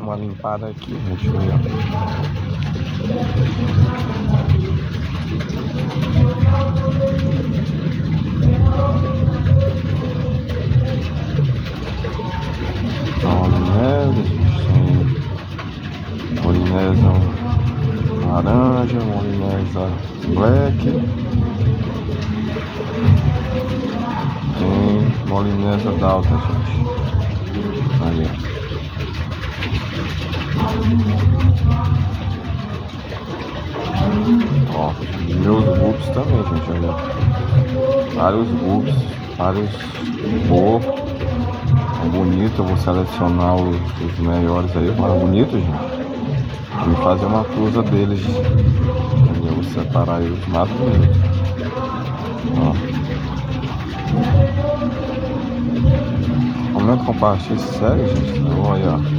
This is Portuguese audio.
uma limpada aqui, gente. Olha. Molinese, gente. Tem molinese laranja, molinese black. Tem molinese dalta, gente. Aí. Ó, meus books também, gente, olha. Vários books, vários cor. Bonito, eu vou selecionar os melhores aí. Olha, bonito, gente. Vou fazer uma cruza deles. Eu vou separar aí os mais bonitos. Ó. Comenta, compartilha, sério, gente. Olha, ó.